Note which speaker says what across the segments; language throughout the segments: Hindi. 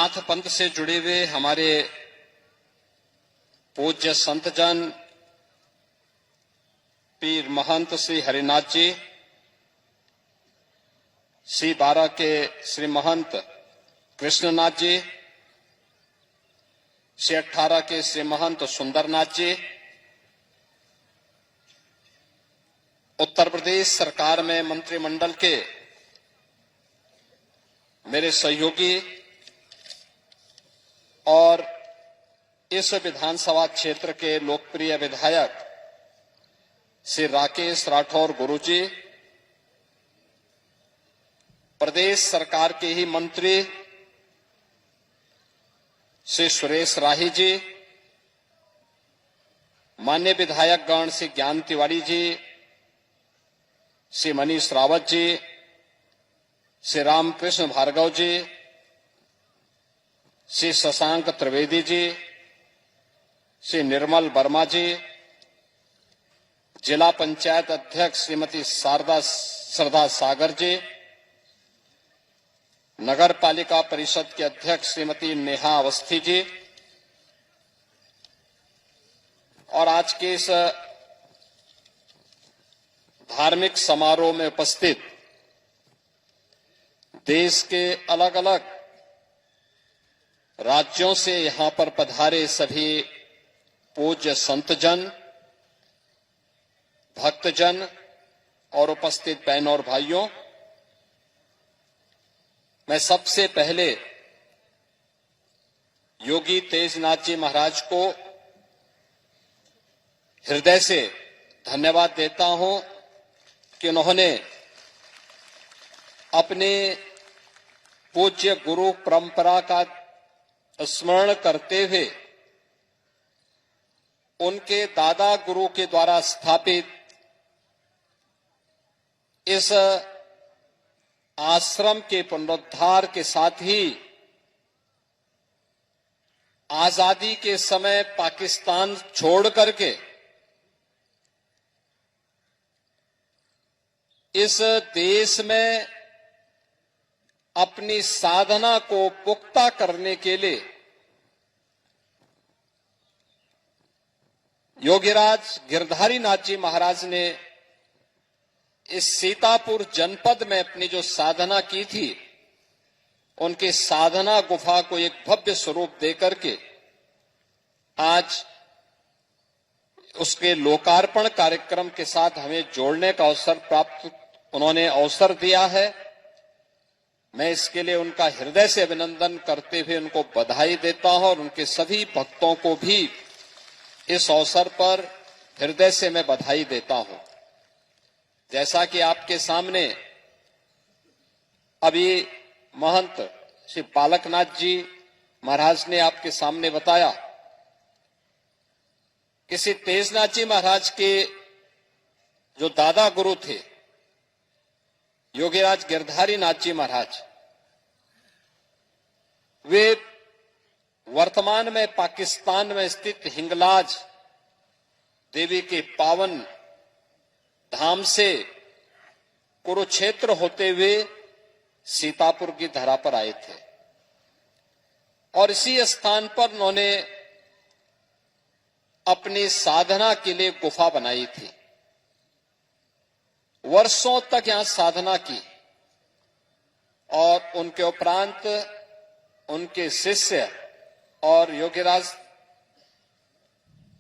Speaker 1: नाथ पंथ से जुड़े हुए हमारे पूज्य संतजन पीर महंत श्री हरिनाथ जी, श्री 12 के श्री महंत कृष्णनाथ जी, श्री 18 के श्री महंत सुंदरनाथ जी, उत्तर प्रदेश सरकार में मंत्रिमंडल के मेरे सहयोगी और इस विधानसभा क्षेत्र के लोकप्रिय विधायक श्री राकेश राठौर गुरुजी, प्रदेश सरकार के ही मंत्री श्री सुरेश राही जी, मान्य विधायक गण श्री ज्ञान तिवारी जी, श्री मनीष रावत जी, श्री रामकृष्ण भार्गव जी, श्री शशांक त्रिवेदी जी, श्री निर्मल वर्मा जी, जिला पंचायत अध्यक्ष श्रीमती श्रद्धा सागर जी, नगर पालिका परिषद के अध्यक्ष श्रीमती नेहा अवस्थी जी, और आज के इस धार्मिक समारोह में उपस्थित देश के अलग अलग राज्यों से यहां पर पधारे सभी पूज्य संतजन, भक्तजन और उपस्थित बहनों और भाइयों, मैं सबसे पहले योगी तेजनाथ जी महाराज को हृदय से धन्यवाद देता हूं कि उन्होंने अपने पूज्य गुरु परंपरा का स्मरण करते हुए उनके दादा गुरु के द्वारा स्थापित इस आश्रम के पुनरुद्धार के साथ ही आजादी के समय पाकिस्तान छोड़ करके इस देश में अपनी साधना को पुख्ता करने के लिए योगीराज गिरधारी नाथ जी महाराज ने इस सीतापुर जनपद में अपनी जो साधना की थी, उनकी साधना गुफा को एक भव्य स्वरूप देकर के आज उसके लोकार्पण कार्यक्रम के साथ हमें जोड़ने का उन्होंने अवसर दिया है। मैं इसके लिए उनका हृदय से अभिनंदन करते हुए उनको बधाई देता हूं और उनके सभी भक्तों को भी इस अवसर पर हृदय से मैं बधाई देता हूं। जैसा कि आपके सामने अभी महंत श्री बालकनाथ जी महाराज ने आपके सामने बताया कि श्री तेजनाथ जी महाराज के जो दादा गुरु थे योगीराज गिरधारी नाथ जी महाराज, वे वर्तमान में पाकिस्तान में स्थित हिंगलाज देवी के पावन धाम से कुरुक्षेत्र होते हुए सीतापुर की धरा पर आए थे और इसी स्थान पर उन्होंने अपनी साधना के लिए गुफा बनाई थी। वर्षों तक यहां साधना की और उनके उपरांत उनके शिष्य और योगीराज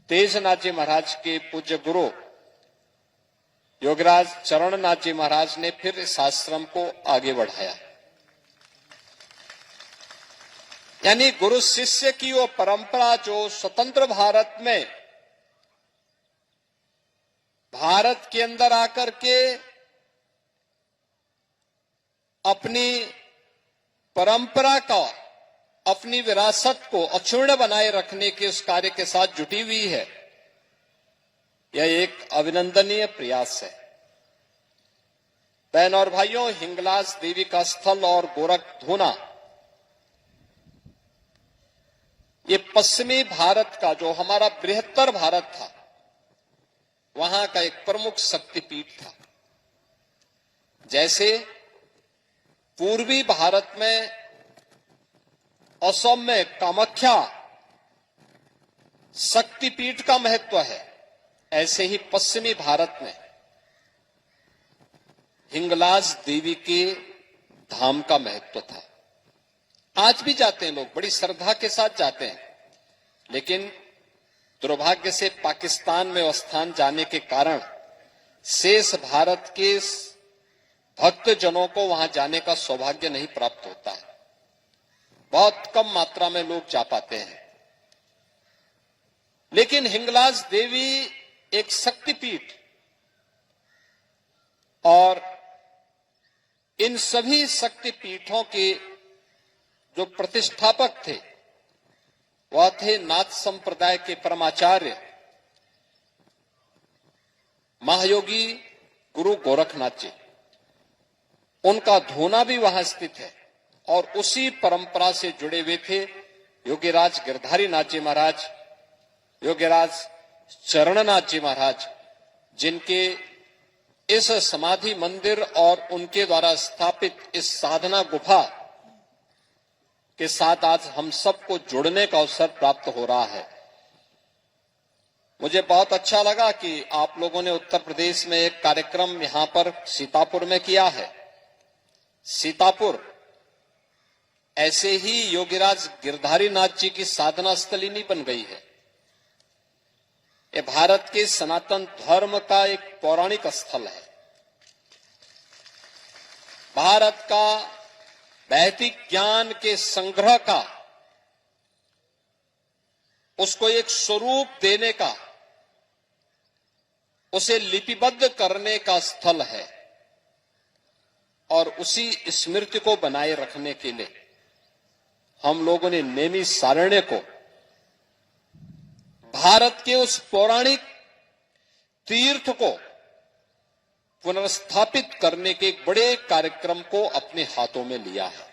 Speaker 1: तेजनाथ जी महाराज के पूज्य गुरु योगीराज चरणनाथ जी महाराज ने फिर इस आश्रम को आगे बढ़ाया। यानी गुरु शिष्य की वो परंपरा जो स्वतंत्र भारत में भारत के अंदर आकर के अपनी परंपरा का, अपनी विरासत को अक्षुण्ण बनाए रखने के उस कार्य के साथ जुटी हुई है, यह एक अभिनंदनीय प्रयास है। बहन और भाइयों, हिंगलाज देवी का स्थल और गोरखधुना ये पश्चिमी भारत का, जो हमारा बृहत्तर भारत था, वहां का एक प्रमुख शक्तिपीठ था। जैसे पूर्वी भारत में असम में कामाख्या शक्तिपीठ का महत्व है, ऐसे ही पश्चिमी भारत में हिंगलाज देवी के धाम का महत्व था। आज भी जाते हैं लोग, बड़ी श्रद्धा के साथ जाते हैं, लेकिन दुर्भाग्य से पाकिस्तान में वो स्थान जाने के कारण शेष भारत के भक्तजनों को वहां जाने का सौभाग्य नहीं प्राप्त होता है। बहुत कम मात्रा में लोग जा पाते हैं। लेकिन हिंगलाज देवी एक शक्तिपीठ, और इन सभी शक्तिपीठों के जो प्रतिष्ठापक थे वह थे नाथ संप्रदाय के परमाचार्य महायोगी गुरु गोरखनाथ जी। उनका धोना भी वहां स्थित है, और उसी परंपरा से जुड़े हुए थे योगीराज गिरधारी नाथ जी महाराज, योगीराज चरणनाथ जी महाराज, जिनके इस समाधि मंदिर और उनके द्वारा स्थापित इस साधना गुफा के साथ आज हम सबको जुड़ने का अवसर प्राप्त हो रहा है। मुझे बहुत अच्छा लगा कि आप लोगों ने उत्तर प्रदेश में एक कार्यक्रम यहां पर सीतापुर में किया है। सीतापुर ऐसे ही योगीराज गिरधारी नाथ जी की साधना स्थली नहीं बन गई है। ये भारत के सनातन धर्म का एक पौराणिक स्थल है। भारत का वैदिक ज्ञान के संग्रह का, उसको एक स्वरूप देने का, उसे लिपिबद्ध करने का स्थल है, और उसी स्मृति को बनाए रखने के लिए हम लोगों ने नैमिषारण्य को भारत के उस पौराणिक तीर्थ को पुनर्स्थापित करने के एक बड़े कार्यक्रम को अपने हाथों में लिया है।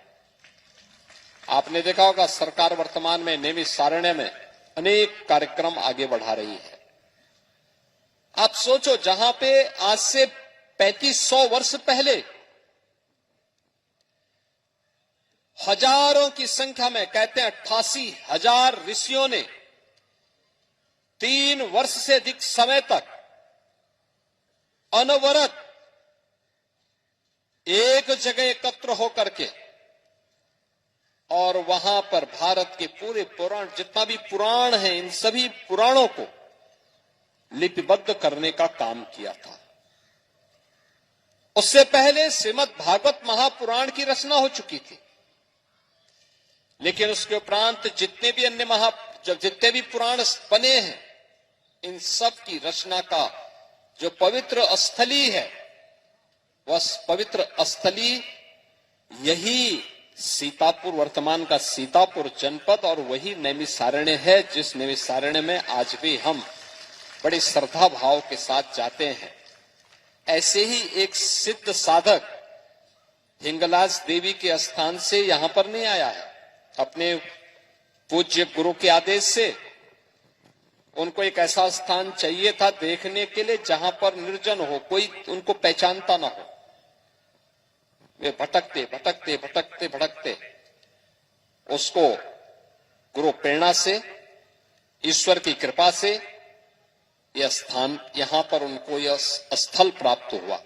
Speaker 1: आपने देखा होगा सरकार वर्तमान में नैमिषारण्य में अनेक कार्यक्रम आगे बढ़ा रही है। आप सोचो, जहां पे आज से 3500 वर्ष पहले हजारों की संख्या में, कहते हैं 88,000 ऋषियों ने 3 वर्ष से अधिक समय तक अनवरत एक जगह एकत्र होकर के, और वहां पर भारत के पूरे पुराण, जितना भी पुराण है, इन सभी पुराणों को लिपिबद्ध करने का काम किया था। उससे पहले श्रीमद् भागवत महापुराण की रचना हो चुकी थी, लेकिन उसके उपरांत जितने भी अन्य जितने भी पुराण बने हैं, इन सब की रचना का जो पवित्र स्थली है, वह पवित्र स्थली यही सीतापुर, वर्तमान का सीतापुर जनपद, और वही नैमिषारण्य है, जिस नैमिषारण्य में आज भी हम बड़ी श्रद्धा भाव के साथ जाते हैं। ऐसे ही एक सिद्ध साधक हिंगलाज देवी के स्थान से यहां पर नहीं आया है। अपने पूज्य गुरु के आदेश से उनको एक ऐसा स्थान चाहिए था देखने के लिए जहां पर निर्जन हो, कोई उनको पहचानता ना हो। वे भटकते भटकते भटकते भटकते उसको गुरु प्रेरणा से, ईश्वर की कृपा से यह स्थान, यहां पर उनको यह स्थल प्राप्त हुआ,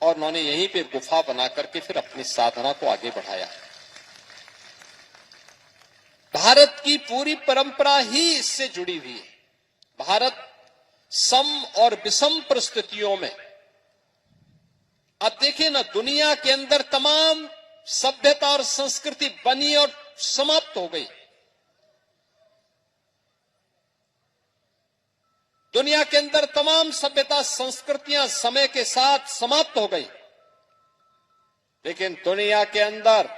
Speaker 1: और उन्होंने यहीं पे गुफा बना करके फिर अपनी साधना को आगे बढ़ाया। भारत की पूरी परंपरा ही इससे जुड़ी हुई है। भारत सम और विषम परिस्थितियों में, अब देखिए ना, दुनिया के अंदर तमाम सभ्यता और संस्कृति बनी और समाप्त हो गई। दुनिया के अंदर तमाम सभ्यता संस्कृतियां समय के साथ समाप्त हो गई, लेकिन दुनिया के अंदर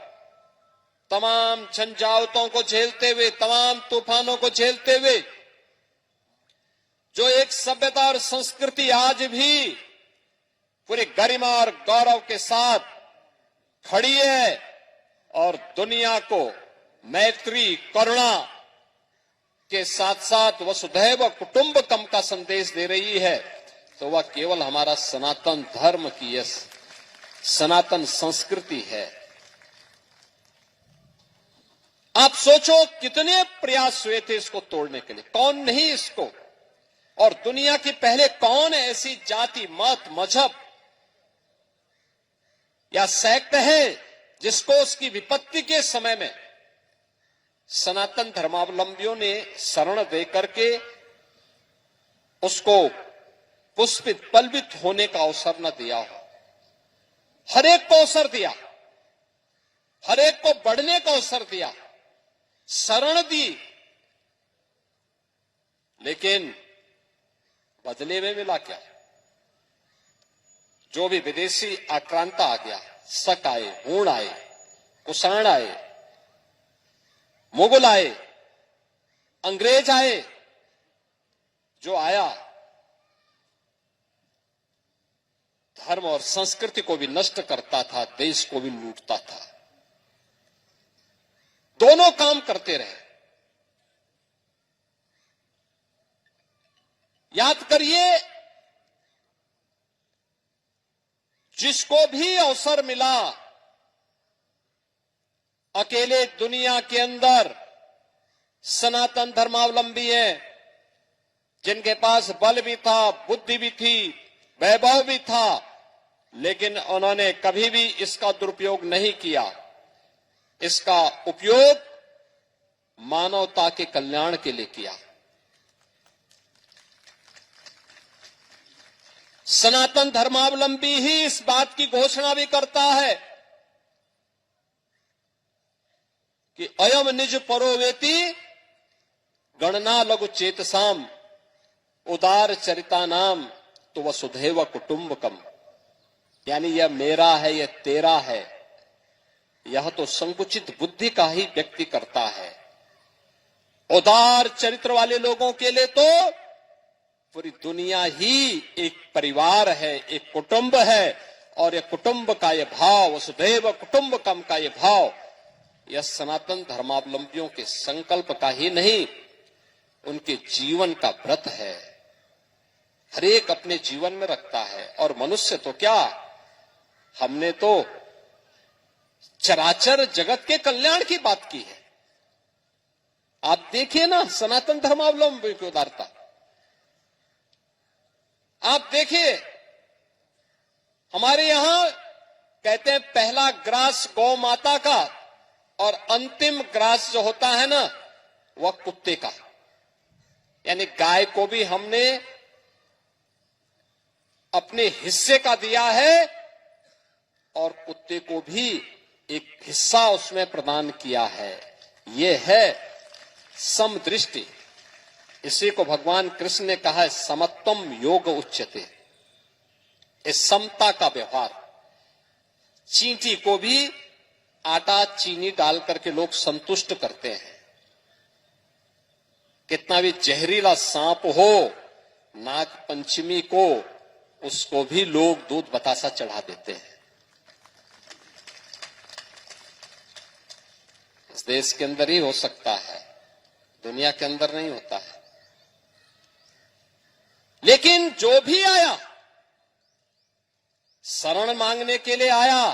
Speaker 1: तमाम झंझावातों को झेलते हुए, तमाम तूफानों को झेलते हुए जो एक सभ्यता और संस्कृति आज भी पूरी गरिमा और गौरव के साथ खड़ी है और दुनिया को मैत्री, करुणा के साथ साथ वसुधैव कुटुंबकम का संदेश दे रही है, तो वह केवल हमारा सनातन धर्म की यह सनातन संस्कृति है। आप सोचो कितने प्रयास हुए थे इसको तोड़ने के लिए, कौन नहीं इसको, और दुनिया की पहले कौन ऐसी जाति, मत, मजहब या सेक्ट है जिसको उसकी विपत्ति के समय में सनातन धर्मावलंबियों ने शरण देकर के उसको पुष्पित पल्वित होने का अवसर न दिया हो। हर एक को अवसर दिया, हर एक को बढ़ने का अवसर दिया, शरण दी, लेकिन बदले में मिला क्या? जो भी विदेशी आक्रांता आ गया, शक आए, हूण आए, कुषाण आए, मुगल आए, अंग्रेज आए, जो आया धर्म और संस्कृति को भी नष्ट करता था, देश को भी लूटता था। दोनों काम करते रहे। याद करिए, जिसको भी अवसर मिला, अकेले दुनिया के अंदर सनातन धर्मावलंबी हैं, जिनके पास बल भी था, बुद्धि भी थी, वैभव भी था, लेकिन उन्होंने कभी भी इसका दुरुपयोग नहीं किया। इसका उपयोग मानवता के कल्याण के लिए किया। सनातन धर्मावलंबी ही इस बात की घोषणा भी करता है कि अयम निज परोवेति गणना लघु चेतसाम उदार चरिता नाम तो वसुधैव कुटुंबकम, यानी यह मेरा है, यह तेरा है, यह तो संकुचित बुद्धि का ही व्यक्ति करता है। उदार चरित्र वाले लोगों के लिए तो पूरी दुनिया ही एक परिवार है, एक कुटुंब है, और यह कुटुंब का यह भाव, वसुधैव कुटुंबकम का यह भाव, यह सनातन धर्मावलंबियों के संकल्प का ही नहीं, उनके जीवन का व्रत है। हर एक अपने जीवन में रखता है। और मनुष्य तो क्या, हमने तो चराचर जगत के कल्याण की बात की है। आप देखिए ना सनातन धर्मावलंबी की उदारता, आप देखिए हमारे यहां कहते हैं पहला ग्रास गौ माता का और अंतिम ग्रास जो होता है ना वह कुत्ते का, यानी गाय को भी हमने अपने हिस्से का दिया है और कुत्ते को भी एक हिस्सा उसमें प्रदान किया है। यह है समदृष्टि। इसी को भगवान कृष्ण ने कहा है समत्वम योग उच्यते, इस समता का व्यवहार। चींटी को भी आटा चीनी डाल करके लोग संतुष्ट करते हैं। कितना भी जहरीला सांप हो, नाग पंचमी को उसको भी लोग दूध बतासा चढ़ा देते हैं। इस देश के अंदर ही हो सकता है, दुनिया के अंदर नहीं होता है। लेकिन जो भी आया, शरण मांगने के लिए आया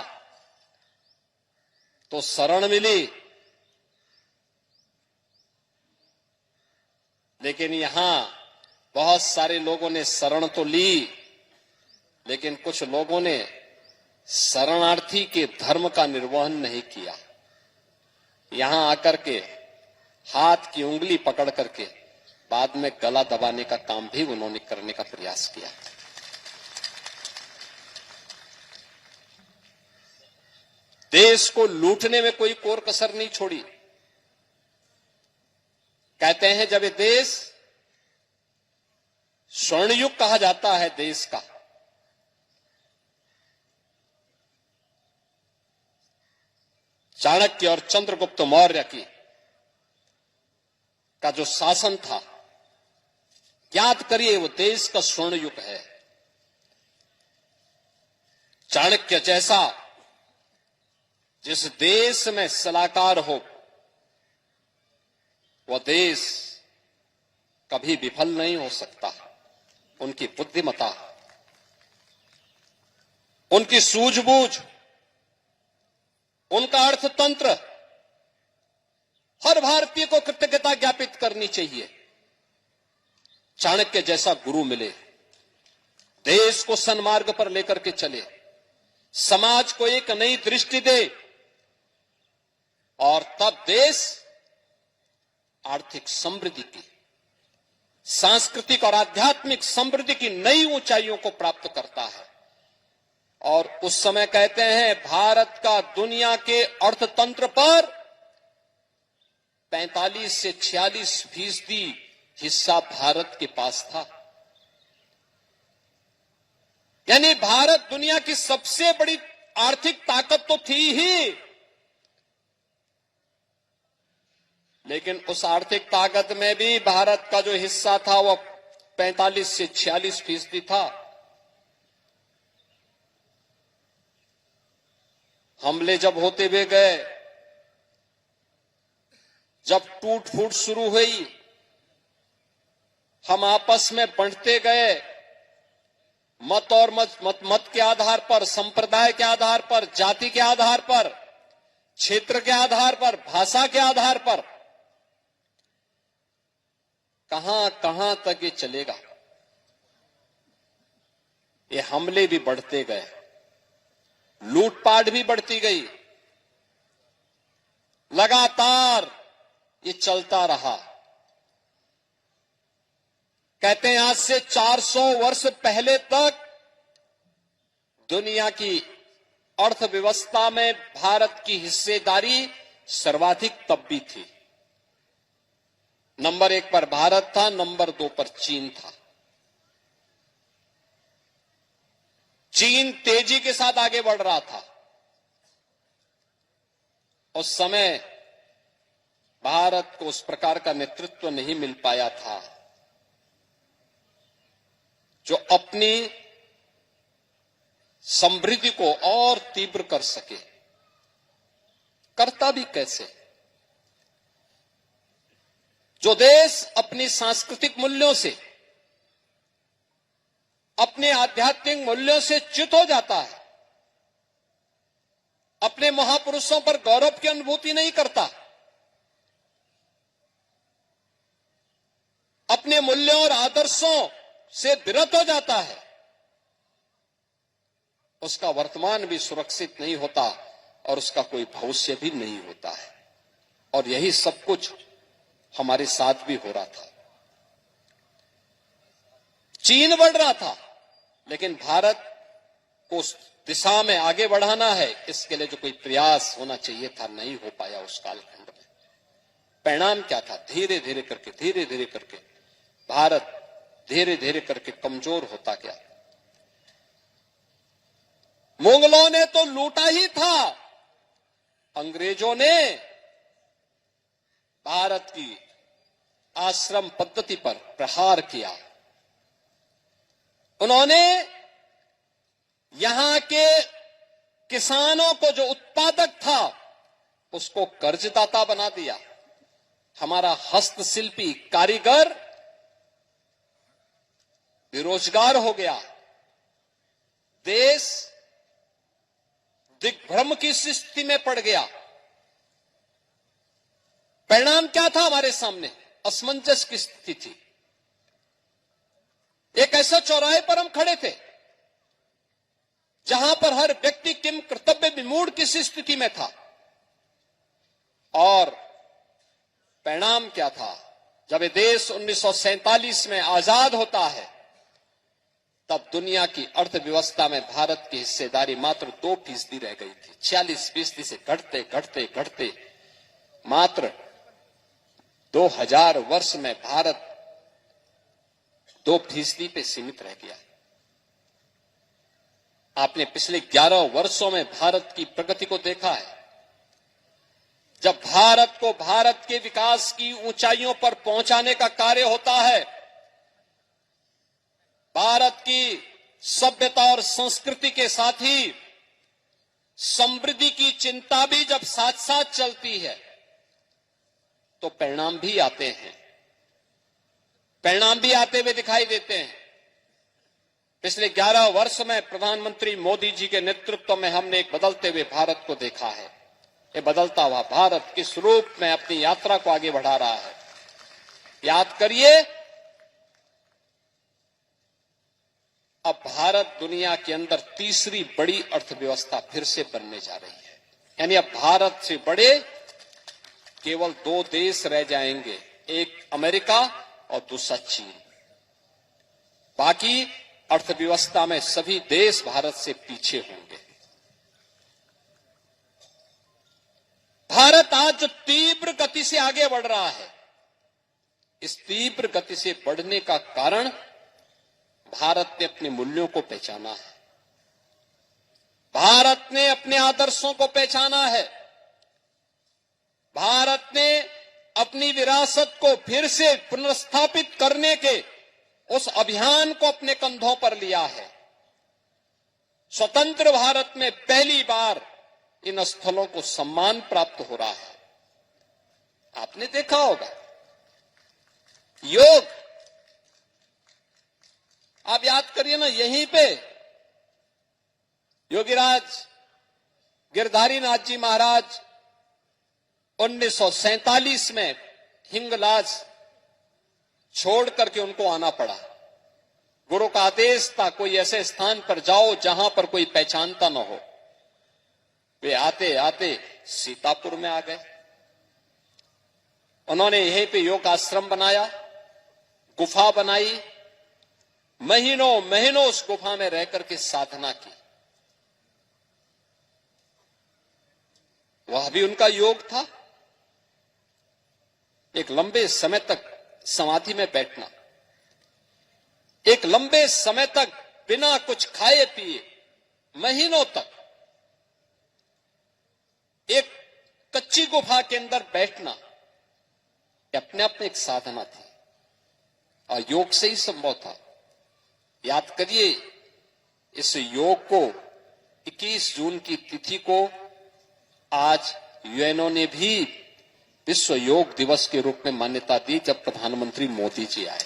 Speaker 1: तो शरण मिली। लेकिन यहां बहुत सारे लोगों ने शरण तो ली, लेकिन कुछ लोगों ने शरणार्थी के धर्म का निर्वहन नहीं किया। यहां आकर के हाथ की उंगली पकड़ करके बाद में गला दबाने का काम भी उन्होंने करने का प्रयास किया। देश को लूटने में कोई कोर कसर नहीं छोड़ी। कहते हैं जब ये देश स्वर्णयुग कहा जाता है देश का, चाणक्य और चंद्रगुप्त मौर्य की का जो शासन था, याद करिए वो देश का स्वर्ण युग है। चाणक्य जैसा जिस देश में सलाहकार हो, वह देश कभी विफल नहीं हो सकता। उनकी बुद्धिमत्ता, उनकी सूझबूझ, उनका अर्थतंत्र हर भारतीय को कृतज्ञता ज्ञापित करनी चाहिए। चाणक्य जैसा गुरु मिले, देश को सन्मार्ग पर लेकर के चले, समाज को एक नई दृष्टि दे, और तब देश आर्थिक समृद्धि की, सांस्कृतिक और आध्यात्मिक समृद्धि की नई ऊंचाइयों को प्राप्त करता है। और उस समय कहते हैं भारत का दुनिया के अर्थतंत्र पर 45 से 46% हिस्सा भारत के पास था। यानी भारत दुनिया की सबसे बड़ी आर्थिक ताकत तो थी ही, लेकिन उस आर्थिक ताकत में भी भारत का जो हिस्सा था वह 45 से 46% था। हमले जब होते हुए गए, जब टूट फूट शुरू हुई, हम आपस में बंटते गए, मत और मत के आधार पर, संप्रदाय के आधार पर, जाति के आधार पर, क्षेत्र के आधार पर, भाषा के आधार पर। कहां कहां तक ये चलेगा? ये हमले भी बढ़ते गए, लूटपाट भी बढ़ती गई, लगातार ये चलता रहा। कहते हैं आज से 400 वर्ष पहले तक दुनिया की अर्थव्यवस्था में भारत की हिस्सेदारी सर्वाधिक तब भी थी। नंबर 1 पर भारत था, नंबर 2 पर चीन था। चीन तेजी के साथ आगे बढ़ रहा था। उस समय भारत को उस प्रकार का नेतृत्व नहीं मिल पाया था जो अपनी समृद्धि को और तीव्र कर सके। करता भी कैसे? जो देश अपनी सांस्कृतिक मूल्यों से, अपने आध्यात्मिक मूल्यों से च्युत हो जाता है, अपने महापुरुषों पर गौरव की अनुभूति नहीं करता, अपने मूल्यों और आदर्शों से विरत हो जाता है, उसका वर्तमान भी सुरक्षित नहीं होता और उसका कोई भविष्य भी नहीं होता है। और यही सब कुछ हमारे साथ भी हो रहा था। चीन बढ़ रहा था, लेकिन भारत को उस दिशा में आगे बढ़ाना है, इसके लिए जो कोई प्रयास होना चाहिए था, नहीं हो पाया उस कालखंड में। परिणाम क्या था? धीरे धीरे करके भारत धीरे धीरे करके कमजोर होता गया। मुगलों ने तो लूटा ही था, अंग्रेजों ने भारत की आश्रम पद्धति पर प्रहार किया। उन्होंने यहां के किसानों को, जो उत्पादक था, उसको कर्जदाता बना दिया। हमारा हस्तशिल्पी कारीगर बेरोजगार हो गया। देश दिग्भ्रम की स्थिति में पड़ गया। परिणाम क्या था हमारे सामने? असमंजस की स्थिति थी। एक ऐसा चौराहे पर हम खड़े थे जहां पर हर व्यक्ति किम कर्तव्य विमूढ़ किसी स्थिति में था। और परिणाम क्या था? जब ये देश 1947 में आजाद होता है, तब दुनिया की अर्थव्यवस्था में भारत की हिस्सेदारी मात्र 2% रह गई थी। 46% से घटते मात्र 2000 वर्ष में भारत 2% पे सीमित रह गया। आपने पिछले 11 वर्षों में भारत की प्रगति को देखा है। जब भारत को भारत के विकास की ऊंचाइयों पर पहुंचाने का कार्य होता है, भारत की सभ्यता और संस्कृति के साथ ही समृद्धि की चिंता भी जब साथ साथ चलती है, तो परिणाम भी आते हैं। परिणाम भी आते हुए दिखाई देते हैं। पिछले 11 वर्ष में प्रधानमंत्री मोदी जी के नेतृत्व में हमने एक बदलते हुए भारत को देखा है। ये बदलता हुआ भारत किस रूप में अपनी यात्रा को आगे बढ़ा रहा है। याद करिए, अब भारत दुनिया के अंदर तीसरी बड़ी अर्थव्यवस्था फिर से बनने जा रही है। यानी अब भारत से बड़े केवल दो देश रह जाएंगे, एक अमेरिका और दूसरा चीन। बाकी अर्थव्यवस्था में सभी देश भारत से पीछे होंगे। भारत आज जो तीव्र गति से आगे बढ़ रहा है, इस तीव्र गति से बढ़ने का कारण भारत ने अपने मूल्यों को पहचाना है, भारत ने अपने आदर्शों को पहचाना है, भारत ने अपनी विरासत को फिर से पुनर्स्थापित करने के उस अभियान को अपने कंधों पर लिया है। स्वतंत्र भारत में पहली बार इन स्थलों को सम्मान प्राप्त हो रहा है। आपने देखा होगा योग, आप याद करिए ना, यहीं पे योगीराज गिरधारी नाथ जी महाराज 1947 में हिंगलाज छोड़ करके उनको आना पड़ा। गुरु का आदेश था कोई ऐसे स्थान पर जाओ जहां पर कोई पहचानता न हो। वे आते आते सीतापुर में आ गए। उन्होंने यहीं पे योग आश्रम बनाया, गुफा बनाई, महीनों महीनों उस गुफा में रह करके साधना की। वह भी उनका योग था, एक लंबे समय तक समाधि में बैठना, एक लंबे समय तक बिना कुछ खाए पिए महीनों तक एक कच्ची गुफा के अंदर बैठना, अपने आप में एक साधना थी और योग से ही संभव था। याद करिए, इस योग को 21 जून की तिथि को आज यूएनओ ने भी विश्व योग दिवस के रूप में मान्यता दी जब प्रधानमंत्री मोदी जी आए।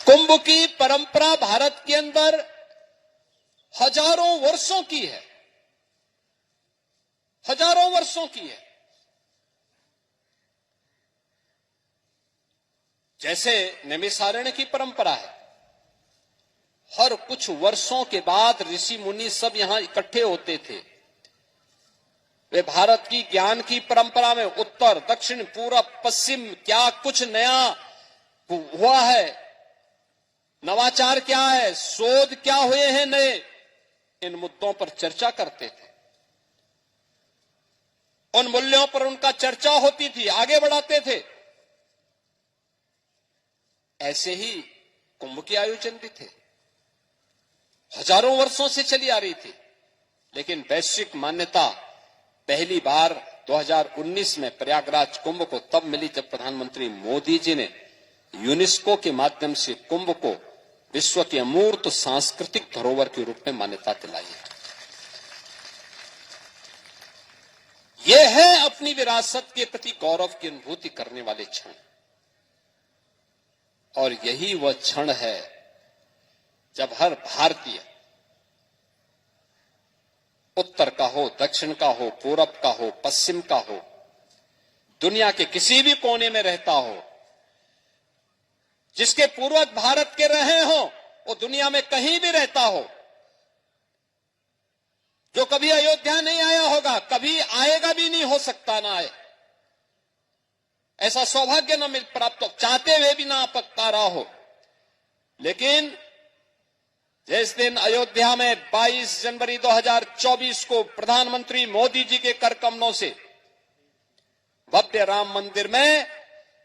Speaker 1: कुंभ की परंपरा भारत के अंदर हजारों वर्षों की है, हजारों वर्षों की है। जैसे नैमिषारण्य की परंपरा है, हर कुछ वर्षों के बाद ऋषि मुनि सब यहां इकट्ठे होते थे। वे भारत की ज्ञान की परंपरा में उत्तर दक्षिण पूरब पश्चिम क्या कुछ नया हुआ है, नवाचार क्या है, शोध क्या हुए हैं नए, इन मुद्दों पर चर्चा करते थे। उन मूल्यों पर उनका चर्चा होती थी, आगे बढ़ाते थे। ऐसे ही कुंभ के आयोजन भी थे, हजारों वर्षों से चली आ रही थी, लेकिन वैश्विक मान्यता पहली बार 2019 में प्रयागराज कुंभ को तब मिली जब प्रधानमंत्री मोदी जी ने यूनेस्को के माध्यम से कुंभ को विश्व के अमूर्त सांस्कृतिक धरोहर के रूप में मान्यता दिलाई है। यह है अपनी विरासत के प्रति गौरव की अनुभूति करने वाले क्षण, और यही वह क्षण है जब हर भारतीय, उत्तर का हो, दक्षिण का हो, पूरब का हो, पश्चिम का हो, दुनिया के किसी भी कोने में रहता हो, जिसके पूर्वज भारत के रहे हो, वो दुनिया में कहीं भी रहता हो, जो कभी अयोध्या नहीं आया होगा, कभी आएगा भी नहीं, हो सकता ना आए, ऐसा सौभाग्य न मिल प्राप्त हो, चाहते हुए भी ना पक्का रहा हो, लेकिन जिस दिन अयोध्या में 22 जनवरी 2024 को प्रधानमंत्री मोदी जी के कर कमलों से भव्य राम मंदिर में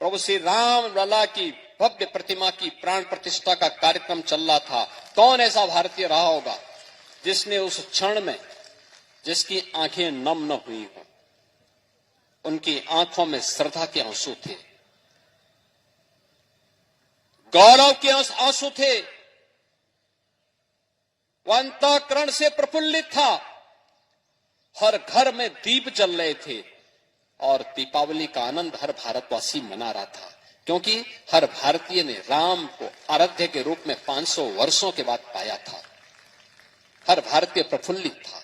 Speaker 1: प्रभु श्री राम लला की भव्य प्रतिमा की प्राण प्रतिष्ठा का कार्यक्रम चल रहा था, कौन ऐसा भारतीय रहा होगा जिसने उस क्षण में, जिसकी आंखें नम न हुई हो, उनकी आंखों में श्रद्धा के आंसू थे, गौरव के आंसू थे, वह अंतःकरण से प्रफुल्लित था। हर घर में दीप जल रहे थे और दीपावली का आनंद हर भारतवासी मना रहा था, क्योंकि हर भारतीय ने राम को आराध्य के रूप में 500 वर्षों के बाद पाया था। हर भारतीय प्रफुल्लित था।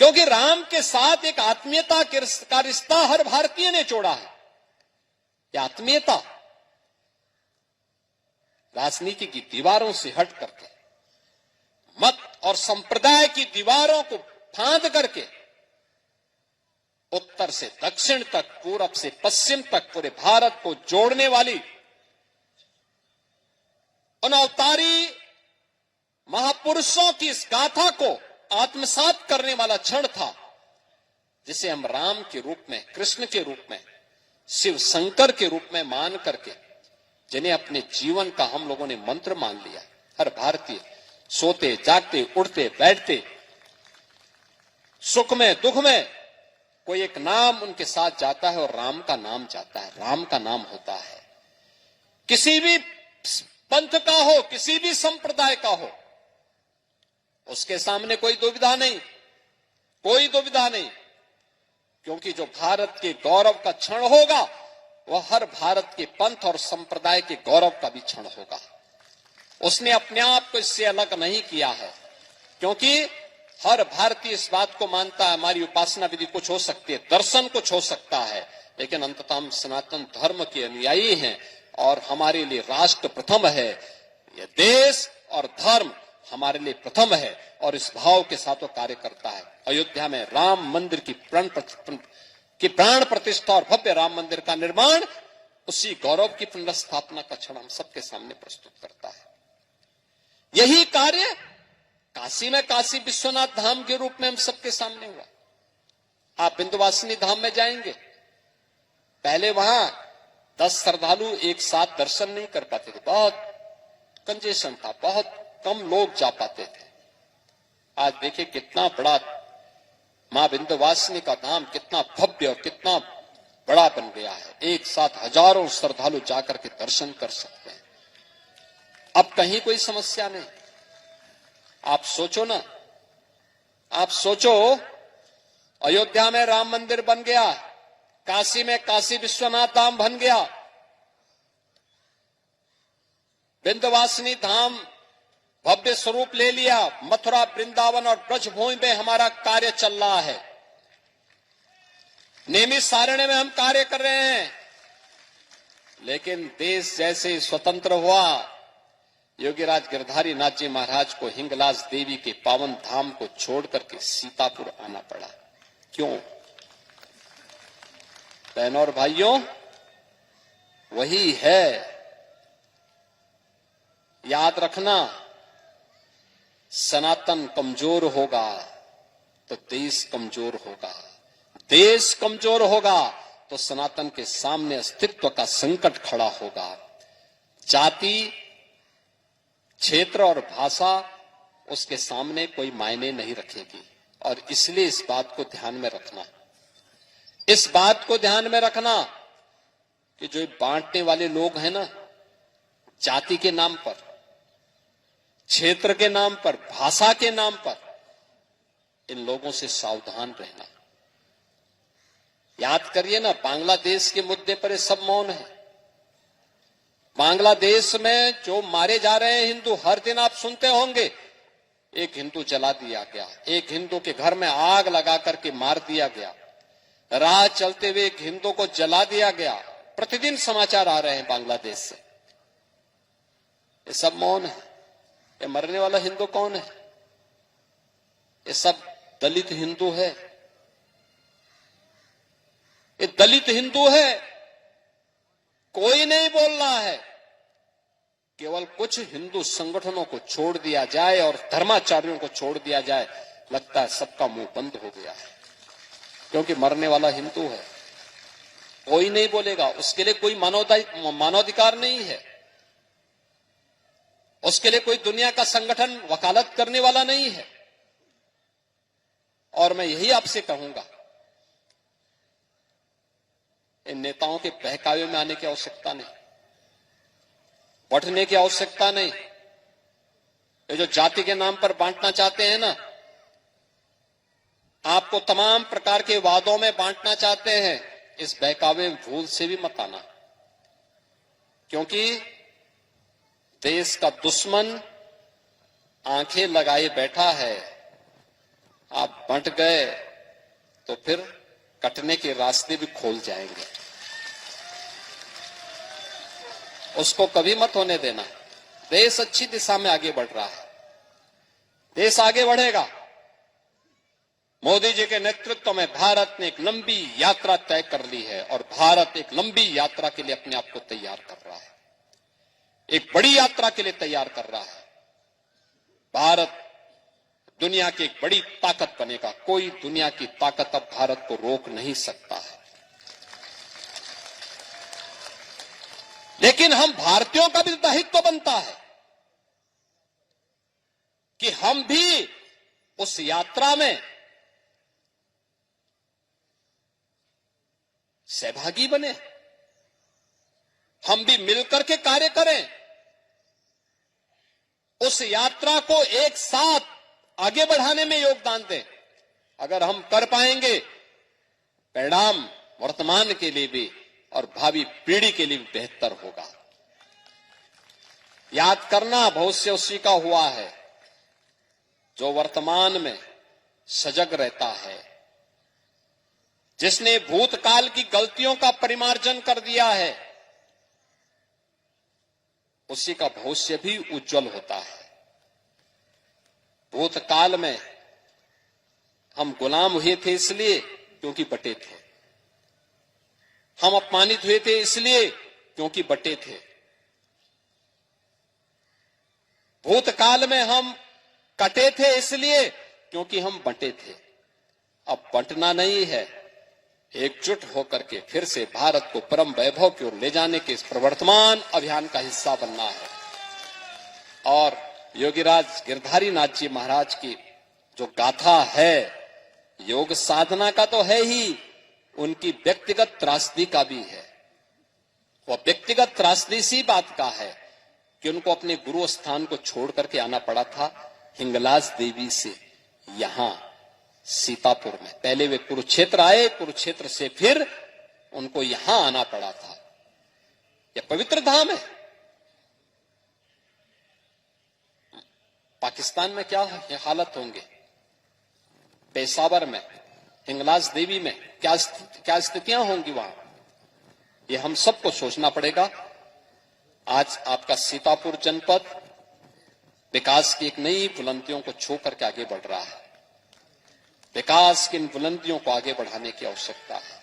Speaker 1: क्योंकि राम के साथ एक आत्मीयता का रिश्ता हर भारतीय ने जोड़ा है। यह आत्मीयता राजनीति की दीवारों से हट करके, मत और संप्रदाय की दीवारों को फांद करके उत्तर से दक्षिण तक, पूरब से पश्चिम तक पूरे भारत को जोड़ने वाली उन अवतारी महापुरुषों की इस गाथा को आत्मसात करने वाला क्षण था, जिसे हम राम के रूप में, कृष्ण के रूप में, शिव शंकर के रूप में मान करके, जिन्हें अपने जीवन का हम लोगों ने मंत्र मान लिया। हर भारतीय सोते जागते उठते बैठते, सुख में दुख में कोई एक नाम उनके साथ जाता है और राम का नाम जाता है, राम का नाम होता है। किसी भी पंथ का हो, किसी भी संप्रदाय का हो, उसके सामने कोई दुविधा नहीं, कोई दुविधा नहीं, क्योंकि जो भारत के गौरव का क्षण होगा वह हर भारत के पंथ और संप्रदाय के गौरव का भी क्षण होगा। उसने अपने आप को इससे अलग नहीं किया है, क्योंकि हर भारतीय इस बात को मानता है, हमारी उपासना विधि कुछ हो सकती है, दर्शन कुछ हो सकता है, लेकिन अंततः हम सनातन धर्म के अनुयायी हैं और हमारे लिए राष्ट्र प्रथम है, यह देश और धर्म हमारे लिए प्रथम है और इस भाव के साथ वो कार्य करता है। अयोध्या में राम मंदिर की प्राण प्रतिष्ठा और भव्य राम मंदिर का निर्माण उसी गौरव की पुनर्स्थापना का क्षण हम सबके सामने प्रस्तुत करता है। यही कार्य काशी में काशी विश्वनाथ धाम के रूप में हम सबके सामने हुआ। आप विंध्यवासिनी धाम में जाएंगे, पहले वहां 10 श्रद्धालु एक साथ दर्शन नहीं कर पाते थे, बहुत कंजेशन था, बहुत कम लोग जा पाते थे। आज देखिए कितना बड़ा मां विंध्यवासिनी का धाम, कितना भव्य और कितना बड़ा बन गया है। एक साथ हजारों श्रद्धालु जाकर के दर्शन कर सकते हैं। अब कहीं कोई समस्या नहीं। आप सोचो ना, आप सोचो, अयोध्या में राम मंदिर बन गया, काशी में काशी विश्वनाथ धाम बन गया, विंध्यवासिनी धाम भव्य स्वरूप ले लिया, मथुरा वृंदावन और ब्रजभूमि में हमारा कार्य चल रहा है, नियमित सारण्य में हम कार्य कर रहे हैं। लेकिन देश जैसे स्वतंत्र हुआ, योगीराज गिरधारी नाथ जी महाराज को हिंगलाज देवी के पावन धाम को छोड़ करके सीतापुर आना पड़ा। क्यों? बहनों और भाइयों, वही है, याद रखना, सनातन कमजोर होगा तो देश कमजोर होगा, देश कमजोर होगा तो सनातन के सामने अस्तित्व का संकट खड़ा होगा। जाति, क्षेत्र और भाषा उसके सामने कोई मायने नहीं रखेगी। और इसलिए इस बात को ध्यान में रखना, इस बात को ध्यान में रखना कि जो बांटने वाले लोग हैं ना, जाति के नाम पर, क्षेत्र के नाम पर, भाषा के नाम पर, इन लोगों से सावधान रहना। याद करिए ना, बांग्लादेश के मुद्दे पर ये सब मौन है। बांग्लादेश में जो मारे जा रहे हैं हिंदू, हर दिन आप सुनते होंगे, एक हिंदू जला दिया गया, एक हिंदू के घर में आग लगा करके मार दिया गया, राह चलते हुए एक हिंदू को जला दिया गया। प्रतिदिन समाचार आ रहे हैं बांग्लादेश से। ये सब मौन है। ये मरने वाला हिंदू कौन है? ये सब दलित हिंदू है, ये दलित हिंदू है। कोई नहीं बोल रहा है, केवल कुछ हिंदू संगठनों को छोड़ दिया जाए और धर्माचार्यों को छोड़ दिया जाए, लगता है सबका मुंह बंद हो गया है, क्योंकि मरने वाला हिंदू है। कोई नहीं बोलेगा, उसके लिए कोई मानवाधिकार नहीं है, उसके लिए कोई दुनिया का संगठन वकालत करने वाला नहीं है। और मैं यही आपसे कहूंगा, इन नेताओं के बहकावे में आने की आवश्यकता नहीं, बढ़ने की आवश्यकता नहीं। ये जो जाति के नाम पर बांटना चाहते हैं ना, आपको तमाम प्रकार के वादों में बांटना चाहते हैं, इस बहकावे में भूल से भी मत आना, क्योंकि देश का दुश्मन आंखें लगाए बैठा है, आप बंट गए तो फिर कटने के रास्ते भी खोल जाएंगे। उसको कभी मत होने देना। देश अच्छी दिशा में आगे बढ़ रहा है, देश आगे बढ़ेगा। मोदी जी के नेतृत्व में भारत ने एक लंबी यात्रा तय कर ली है और भारत एक लंबी यात्रा के लिए अपने आप को तैयार कर रहा है, एक बड़ी यात्रा के लिए तैयार कर रहा है। भारत दुनिया की एक बड़ी ताकत बनेगा। कोई दुनिया की ताकत अब भारत को रोक नहीं सकता है। लेकिन हम भारतीयों का भी दायित्व बनता है कि हम भी उस यात्रा में सहभागी बने, हम भी मिलकर के कार्य करें, उस यात्रा को एक साथ आगे बढ़ाने में योगदान दें। अगर हम कर पाएंगे, परिणाम वर्तमान के लिए भी और भावी पीढ़ी के लिए भी बेहतर होगा। याद करना भविष्य उसी का हुआ है जो वर्तमान में सजग रहता है, जिसने भूतकाल की गलतियों का परिमार्जन कर दिया है, उसी का भविष्य भी उज्जवल होता है। भूतकाल में हम गुलाम हुए थे इसलिए क्योंकि बटे थे, हम अपमानित हुए थे इसलिए क्योंकि बटे थे। भूतकाल में हम कटे थे इसलिए क्योंकि हम बटे थे। अब बंटना नहीं है, एकजुट होकर के फिर से भारत को परम वैभव की ओर ले जाने के इस प्रवर्तमान अभियान का हिस्सा बनना है। और योगीराज गिरधारी नाथ जी महाराज की जो गाथा है, योग साधना का तो है ही, उनकी व्यक्तिगत त्रासदी का भी है। वह व्यक्तिगत त्रासदी इसी बात का है कि उनको अपने गुरु स्थान को छोड़ करके आना पड़ा था हिंगलाज देवी से यहां सीतापुर में। पहले वे कुरुक्षेत्र आए, कुरुक्षेत्र से फिर उनको यहां आना पड़ा था। यह पवित्र धाम है। पाकिस्तान में क्या हालत होंगे, पेशावर में, हिंगलाज देवी में क्या स्थितियां होंगी वहां, ये हम सबको सोचना पड़ेगा। आज आपका सीतापुर जनपद विकास की एक नई बुलंदियों को छू करके आगे बढ़ रहा है। विकास की इन बुलंदियों को आगे बढ़ाने की आवश्यकता है।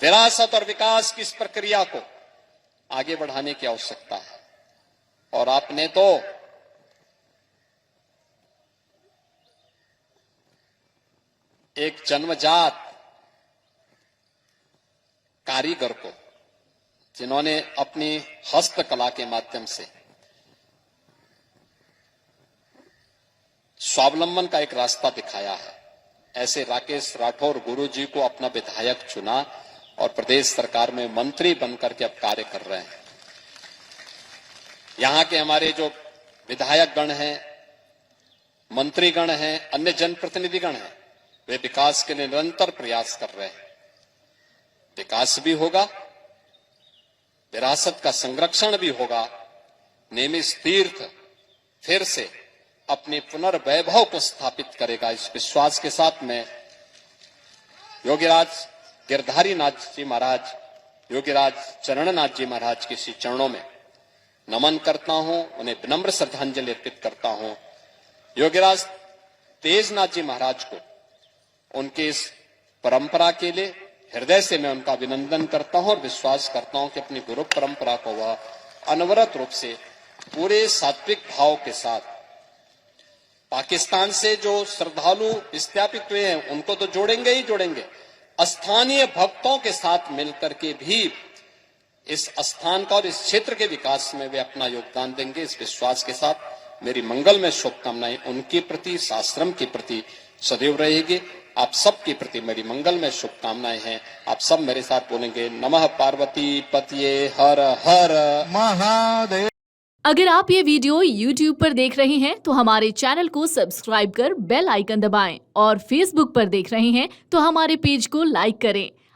Speaker 1: विरासत और विकास की इस प्रक्रिया को आगे बढ़ाने की आवश्यकता है। और आपने तो एक जन्मजात कारीगर को, जिन्होंने अपनी हस्तकला के माध्यम से स्वावलंबन का एक रास्ता दिखाया है, ऐसे राकेश राठौर गुरुजी को अपना विधायक चुना और प्रदेश सरकार में मंत्री बनकर के अब कार्य कर रहे हैं। यहां के हमारे जो विधायक गण हैं, मंत्री गण हैं, अन्य जनप्रतिनिधि गण हैं, वे विकास के लिए निरंतर प्रयास कर रहे हैं। विकास भी होगा, विरासत का संरक्षण भी होगा, नेमिष तीर्थ फिर से अपने पुनर्वैभव को स्थापित करेगा। इस विश्वास के साथ में योगीराज गिरधारी नाथ जी महाराज, योगीराज चरणनाथ जी महाराज के श्री चरणों में नमन करता हूं, उन्हें विनम्र श्रद्धांजलि अर्पित करता हूं। योगीराज तेजनाथ जी महाराज को उनके इस परंपरा के लिए हृदय से मैं उनका अभिनंदन करता हूं और विश्वास करता हूं कि अपनी गुरु परंपरा को वह अनवरत रूप से पूरे सात्विक भाव के साथ पाकिस्तान से जो श्रद्धालु विस्थापित हुए हैं उनको तो जोड़ेंगे ही जोड़ेंगे, स्थानीय भक्तों के साथ मिलकर के भी इस स्थान का और इस क्षेत्र के विकास में वे अपना योगदान देंगे। इस विश्वास के साथ मेरी मंगलमय शुभकामनाएं उनके प्रति, इस आश्रम के प्रति सदैव रहेगी। आप सबके प्रति मेरी मंगलमय शुभकामनाएं हैं। आप सब मेरे साथ बोलेंगे, नमः पार्वती पतिये हर हर
Speaker 2: महादेव।
Speaker 3: अगर आप ये वीडियो YouTube पर देख रहे हैं तो हमारे चैनल को सब्सक्राइब कर बेल आइकन दबाएं और Facebook पर देख रहे हैं तो हमारे पेज को लाइक करें।